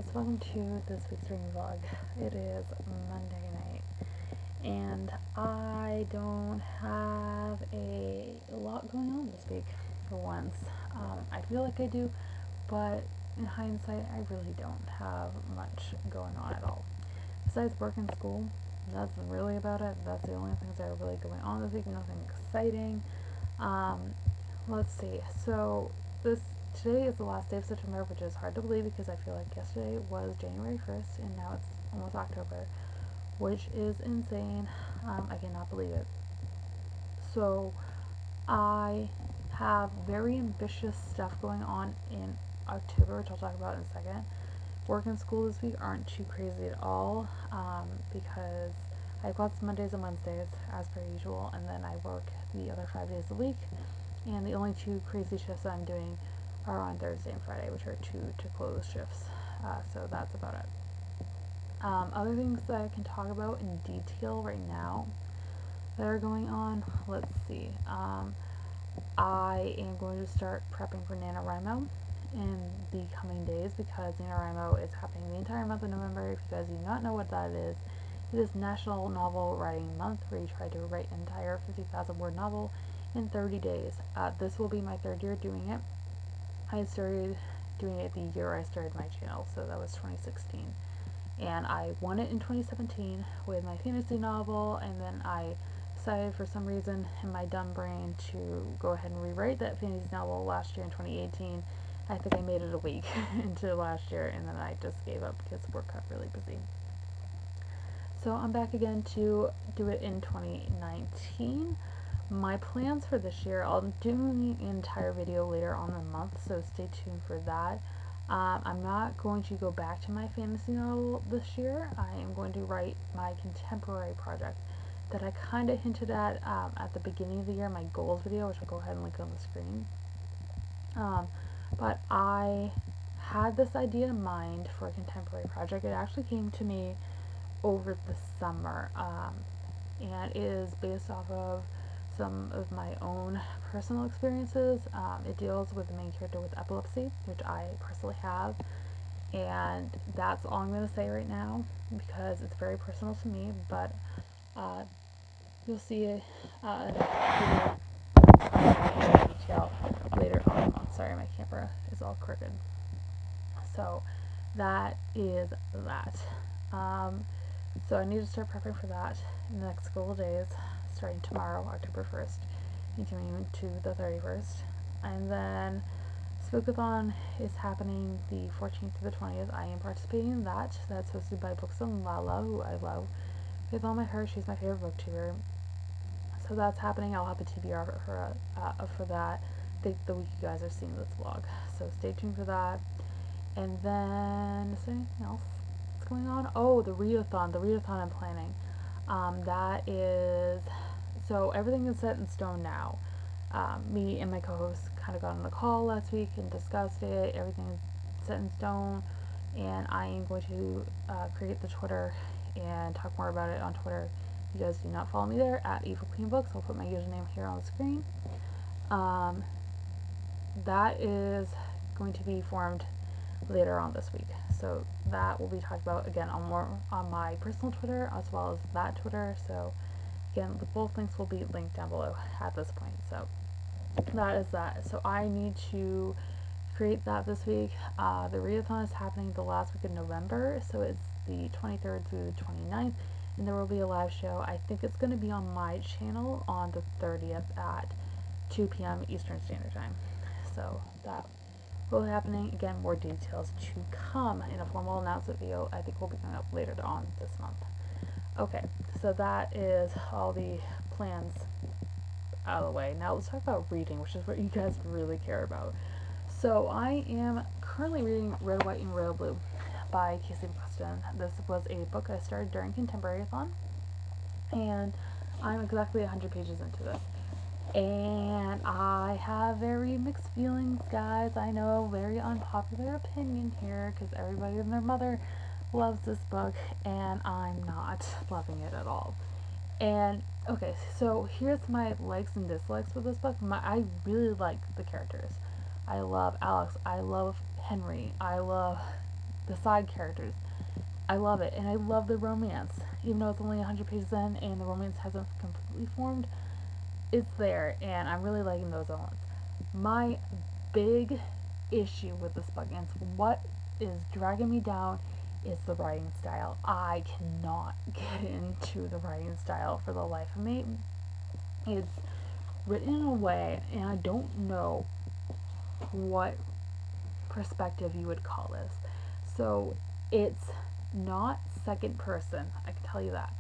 guys, welcome to this week's reading vlog. It is Monday night and I don't have a lot going on this week for once. I feel like I do, but in hindsight I really don't have much going on at all. Besides work and school, that's really about it. That's the only things that are really going on this week, nothing exciting. Let's see, so today is the last day of September, which is hard to believe because I feel like yesterday was January 1st and now it's almost October, which is insane. I cannot believe it. So I have very ambitious stuff going on in October, which I'll talk about in a second. Work and school this week aren't too crazy at all, because I have lots of Mondays and Wednesdays as per usual, and then I work the other 5 days a week, and the only two crazy shifts that I'm doing are on Thursday and Friday, which are two to close shifts. So that's about it. Other things that I can talk about in detail right now that are going on, let's see. I am going to start prepping for NaNoWriMo in the coming days because NaNoWriMo is happening the entire month of November. If you guys do not know what that is, it is National Novel Writing Month, where you try to write an entire 50,000 word novel in 30 days. This will be my third year doing it. I started doing it the year I started my channel, so that was 2016. And I won it in 2017 with my fantasy novel, and then I decided for some reason in my dumb brain to go ahead and rewrite that fantasy novel last year in 2018. I think I made it a week into last year, and then I just gave up because work got really busy. So I'm back again to do it in 2019. My plans for this year, I'll do an entire video later on in the month, so stay tuned for that. I'm not going to go back to my fantasy novel this year. I am going to write my contemporary project that I kind of hinted at the beginning of the year, my goals video, which I'll go ahead and link on the screen. But I had this idea in mind for a contemporary project. It actually came to me over the summer, and it is based off of some of my own personal experiences. It deals with the main character with epilepsy, which I personally have, and that's all I'm going to say right now because it's very personal to me, but you'll see it in detail later on. Sorry, my camera is all crooked. So that is that. So I need to start prepping for that in the next couple of days, starting tomorrow, October 1st, and continuing to the 31st. And then Spookathon is happening the 14th to the 20th. I am participating in that. That's hosted by Books and Lala, who I love with all my heart. She's my favorite booktuber. So that's happening. I'll have a TBR for that the week you guys are seeing this vlog. So stay tuned for that. And then, is there anything else that's going on? Oh, the readathon I'm planning. That is, so everything is set in stone now. Me and my co-host kind of got on a call last week and discussed it. Everything is set in stone, and I am going to create the Twitter and talk more about it on Twitter. If you guys do not follow me there, at evilqueenbooks, I'll put my username here on the screen. That is going to be formed later on this week, so that will be talked about again on my personal Twitter as well as that Twitter. So again, both links will be linked down below at this point. So that is that. So I need to create that this week. The readathon is happening the last week of November, so it's the 23rd through the 29th, and there will be a live show. I think it's going to be on my channel on the 30th at 2 p.m. Eastern Standard Time. So that will be happening. Again, more details to come in a formal announcement video. I think will be going up later on this month. Okay, so that is all the plans out of the way. Now let's talk about reading, which is what you guys really care about. So I am currently reading Red, White, and Royal Blue by Casey Preston. This was a book I started during Contemporary-a-thon, and I'm exactly 100 pages into this. And I have very mixed feelings, guys. I know, very unpopular opinion here, because everybody and their mother loves this book, and I'm not loving it at all. And, okay, so here's my likes and dislikes with this book. I really like the characters. I love Alex. I love Henry. I love the side characters. I love it, and I love the romance. Even though it's only 100 pages in and the romance hasn't completely formed, it's there, and I'm really liking those elements. My big issue with this book, and what is dragging me down, is the writing style. I cannot get into the writing style for the life of me. It's written in a way, and I don't know what perspective you would call this. So it's not second person, I can tell you that.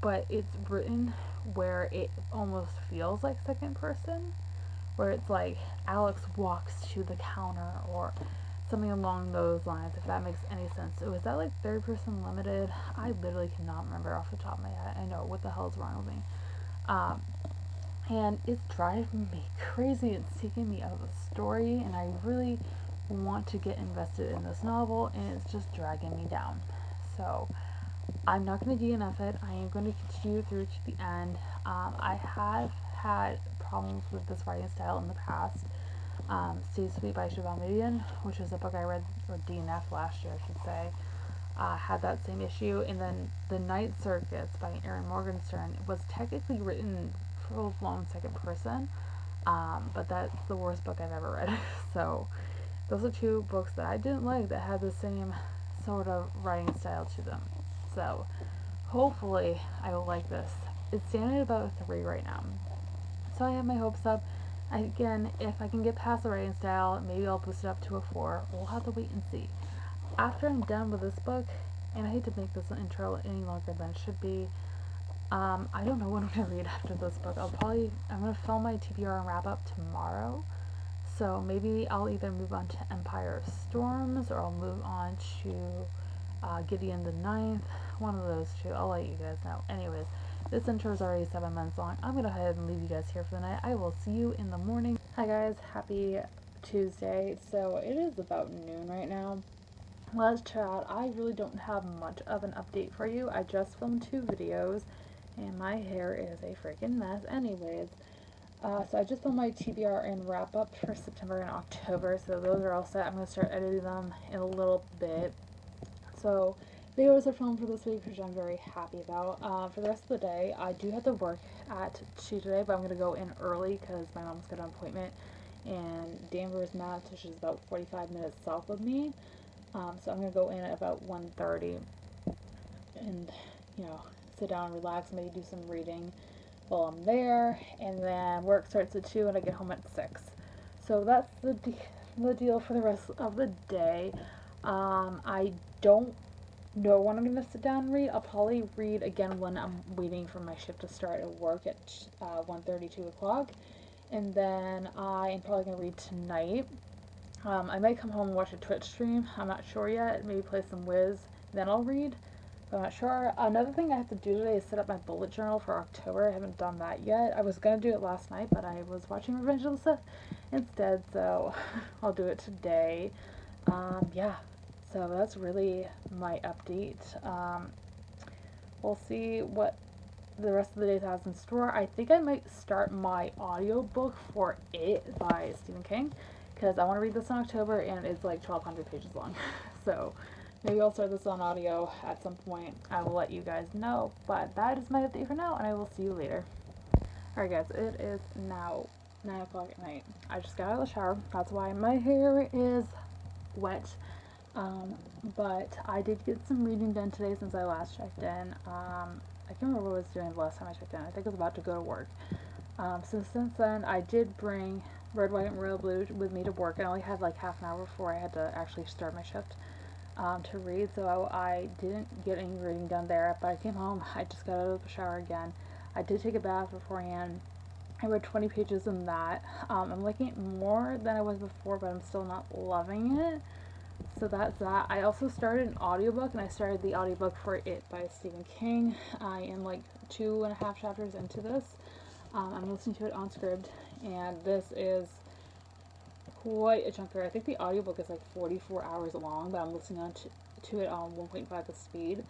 But it's written where it almost feels like second person, where it's like Alex walks to the counter or something along those lines, if that makes any sense. So is that like third person limited? I literally cannot remember off the top of my head. I know what the hell is wrong with me. Um, and it's driving me crazy. It's taking me out of the story, and I really want to get invested in this novel, and it's just dragging me down. So I'm not going to DNF it. I am going to continue through to the end. I have had problems with this writing style in the past. Stay Sweet by Siobhan Median, which is a book I read, or DNF last year, I should say, had that same issue. And then The Night Circuits by Erin Morgenstern was technically written full-blown second person, but that's the worst book I've ever read. So those are two books that I didn't like that had the same sort of writing style to them. So hopefully I will like this. It's standing at about a 3 right now. So I have my hopes up. Again, if I can get past the writing style, maybe I'll boost it up to a 4. We'll have to wait and see. After I'm done with this book, and I hate to make this an intro any longer than it should be, I don't know what I'm going to read after this book. I'm going to film my TBR and wrap up tomorrow. So maybe I'll either move on to Empire Storms, or I'll move on to Gideon the Ninth. One of those two. I'll let you guys know. Anyways, this intro is already 7 minutes long. I'm going to go ahead and leave you guys here for the night. I will see you in the morning. Hi guys, happy Tuesday. So it is about noon right now. Let's chat. I really don't have much of an update for you. I just filmed 2 videos, and my hair is a freaking mess anyways. So I just filmed my TBR and wrap up for September and October, so those are all set. I'm going to start editing them in a little bit. So videos are filmed for this week, which I'm very happy about. For the rest of the day, I do have to work at 2 today, but I'm going to go in early because my mom's got an appointment in Danvers, Mass, which is about 45 minutes south of me. So I'm going to go in at about 1:30 and, sit down and relax, maybe do some reading while I'm there, and then work starts at 2 and I get home at 6. So that's the deal for the rest of the day. I don't know when I'm going to sit down and read. I'll probably read again when I'm waiting for my shift to start at work at 1:30, 2 o'clock. And then I am probably going to read tonight. I might come home and watch a Twitch stream. I'm not sure yet. Maybe play some Wiz. Then I'll read. But I'm not sure. Another thing I have to do today is set up my bullet journal for October. I haven't done that yet. I was going to do it last night, but I was watching Revenge of the Sith instead, so I'll do it today. Yeah. So that's really my update. We'll see what the rest of the day has in store. I think I might start my audiobook for It by Stephen King, because I want to read this in October, and it's like 1,200 pages long. So maybe I'll start this on audio at some point. I will let you guys know. But that is my update for now, and I will see you later. Alright guys, it is now 9 o'clock at night. I just got out of the shower. That's why my hair is wet. But I did get some reading done today since I last checked in. I can't remember what I was doing the last time I checked in. I think I was about to go to work. So since then, I did bring Red, White, and Royal Blue with me to work. I only had like half an hour before I had to actually start my shift to read, so I didn't get any reading done there. But I came home, I just got out of the shower again. I did take a bath beforehand. I read 20 pages in that. I'm liking it more than I was before, but I'm still not loving it. So that's that. I also started an audiobook, and I started the audiobook for It by Stephen King. I am like 2.5 chapters into this. I'm listening to it on Scribd, and this is quite a chunker. I think the audiobook is like 44 hours long, but I'm listening to it on 1.5 the speed,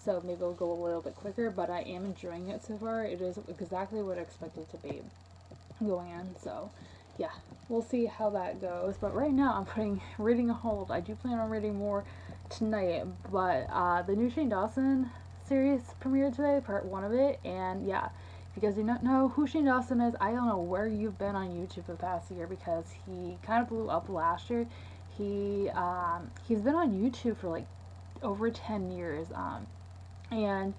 so maybe it'll go a little bit quicker, but I am enjoying it so far. It is exactly what I expected it to be going in, so yeah, we'll see how that goes. But right now, I'm putting reading on hold. I do plan on reading more tonight, but the new Shane Dawson series premiered today, part one of it, and yeah. If you guys do not know who Shane Dawson is, I don't know where you've been on YouTube for the past year, because he kind of blew up last year. He's been on YouTube for like over 10 years, and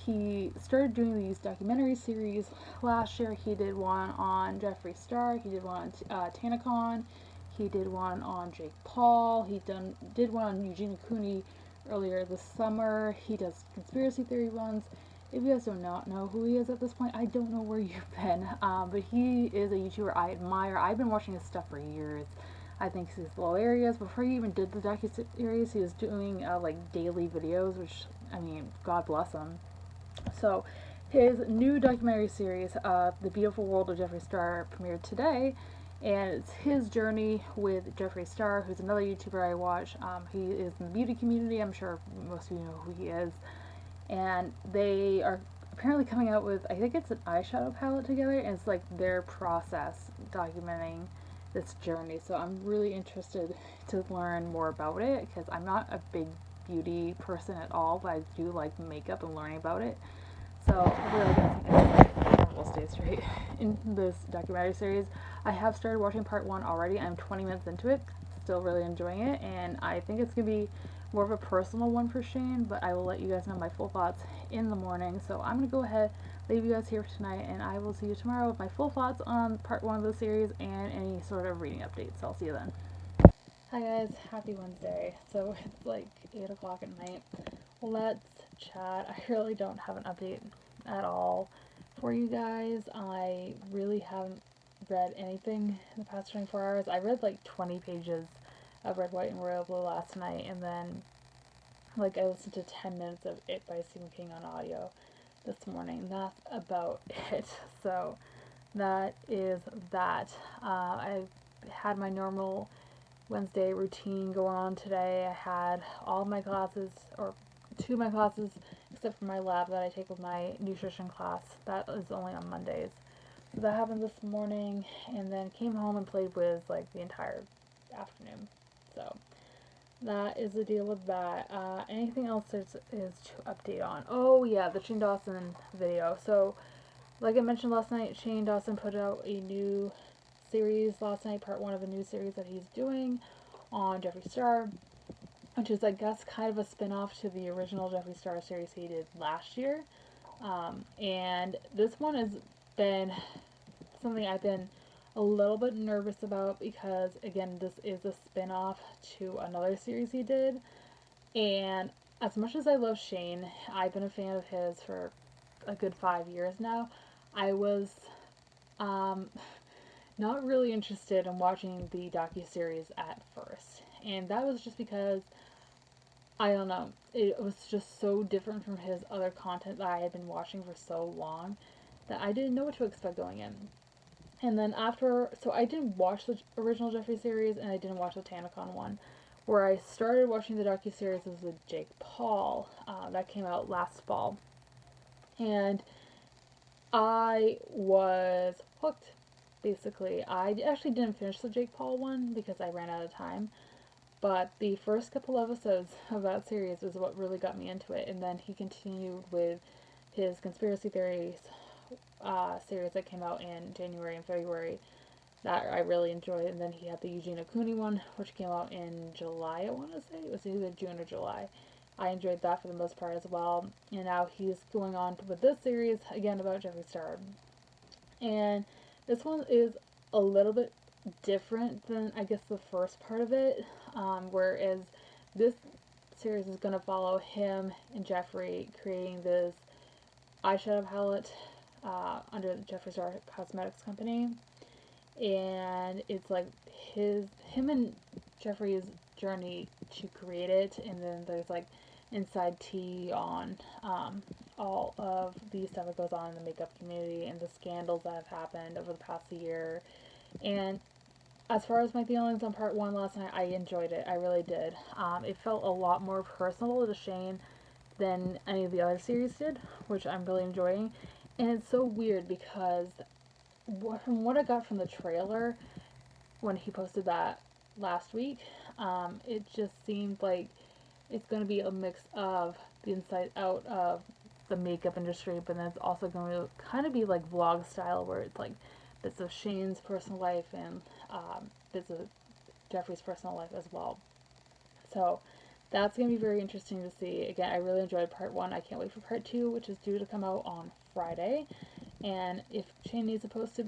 he started doing these documentary series last year. He did one on Jeffree Star. He did one on Tanacon. He did one on Jake Paul. Did one on Eugene Cooney earlier this summer. He does conspiracy theory ones. If you guys do not know who he is at this point, I don't know where you've been. But he is a YouTuber I admire. I've been watching his stuff for years. I think he's hilarious. Before he even did the docu-series, he was doing like daily videos, which, I mean, God bless him. So his new documentary series, The Beautiful World of Jeffree Star, premiered today, and it's his journey with Jeffree Star, who's another YouTuber I watch. He is in the beauty community. I'm sure most of you know who he is. And they are apparently coming out with, I think it's an eyeshadow palette together, and it's like their process documenting this journey. So I'm really interested to learn more about it, because I'm not a big beauty person at all, but I do like makeup and learning about it. So hopefully I'll get some insight. We'll stay straight in this documentary series. I have started watching part one already. I'm 20 minutes into it, still really enjoying it, and I think it's gonna be more of a personal one for Shane, but I will let you guys know my full thoughts in the morning. So I'm gonna go ahead, leave you guys here for tonight, and I will see you tomorrow with my full thoughts on part one of the series and any sort of reading updates. I'll see you then. Hi guys, happy Wednesday. So it's like 8 o'clock at night. Let's chat. I really don't have an update at all for you guys. I really haven't read anything in the past 24 hours. I read like 20 pages of Red, White, and Royal Blue last night, and then like I listened to 10 minutes of It by Stephen King on audio this morning. That's about it. So that is that. I had my normal Wednesday routine going on today. I had all my classes, or two of my classes, except for my lab that I take with my nutrition class. That is only on Mondays. So that happened this morning, and then came home and played Wiz like the entire afternoon. So that is the deal with that. Anything else is to update on? Oh yeah, the Shane Dawson video. So like I mentioned last night, Shane Dawson put out a new series last night, part one of a new series that he's doing on Jeffree Star, which is, I guess, kind of a spin-off to the original Jeffree Star series he did last year. And this one has been something I've been a little bit nervous about, because, again, this is a spin-off to another series he did. And as much as I love Shane, I've been a fan of his for a good 5 years now. I was not really interested in watching the docuseries at first. And that was just because, I don't know, it was just so different from his other content that I had been watching for so long that I didn't know what to expect going in. And then so I didn't watch the original Jeffree series, and I didn't watch the Tanacon one. Where I started watching the docuseries was with Jake Paul. That came out last fall. And I was hooked, basically. I actually didn't finish the Jake Paul one because I ran out of time. But the first couple episodes of that series was what really got me into it. And then he continued with his conspiracy theories series that came out in January and February that I really enjoyed. And then he had the Eugene Cooney one, which came out in July, I want to say. It was either June or July. I enjoyed that for the most part as well. And now he's going on with this series, again, about Jeffree Star. And this one is a little bit different than, I guess, the first part of it. Whereas this series is going to follow him and Jeffree creating this eyeshadow palette under the Jeffree Star Cosmetics Company. And it's like him and Jeffree's journey to create it, and then there's like inside tea on all of the stuff that goes on in the makeup community and the scandals that have happened over the past year. And as far as my feelings on part one last night, I enjoyed it. I really did. It felt a lot more personal to Shane than any of the other series did, which I'm really enjoying. And it's so weird because from what I got from the trailer, when he posted that last week. It just seemed like it's going to be a mix of the inside out of the makeup industry, but then it's also going to kind of be like vlog style, where it's like bits of Shane's personal life and bits of Jeffrey's personal life as well. So that's going to be very interesting to see. Again, I really enjoyed part one. I can't wait for part two, which is due to come out on Friday. And if Shane needs to push it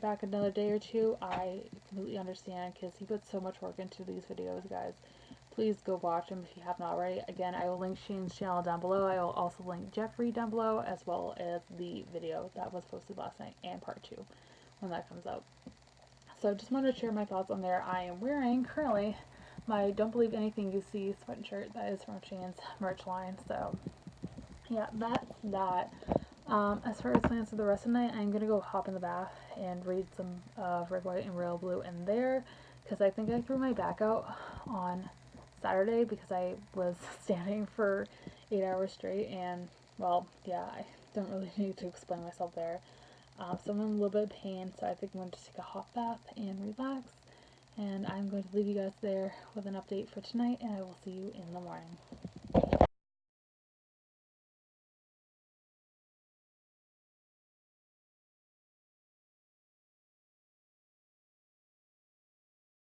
back another day or two, I completely understand, because he puts so much work into these videos, guys. Please go watch them if you have not already. Again, I will link Shane's channel down below. I will also link Jeffrey down below, as well as the video that was posted last night and part two when that comes out. So just wanted to share my thoughts on there. I am wearing currently my Don't Believe Anything You See sweatshirt that is from Shane's merch line. So yeah, that's that. As far as plans for the rest of the night, I'm going to go hop in the bath and read some Red, White, and Royal Blue in there, because I think I threw my back out on Saturday because I was standing for 8 hours straight, and, well, yeah, I don't really need to explain myself there. So I'm in a little bit of pain, so I think I'm going to take a hot bath and relax, and I'm going to leave you guys there with an update for tonight, and I will see you in the morning.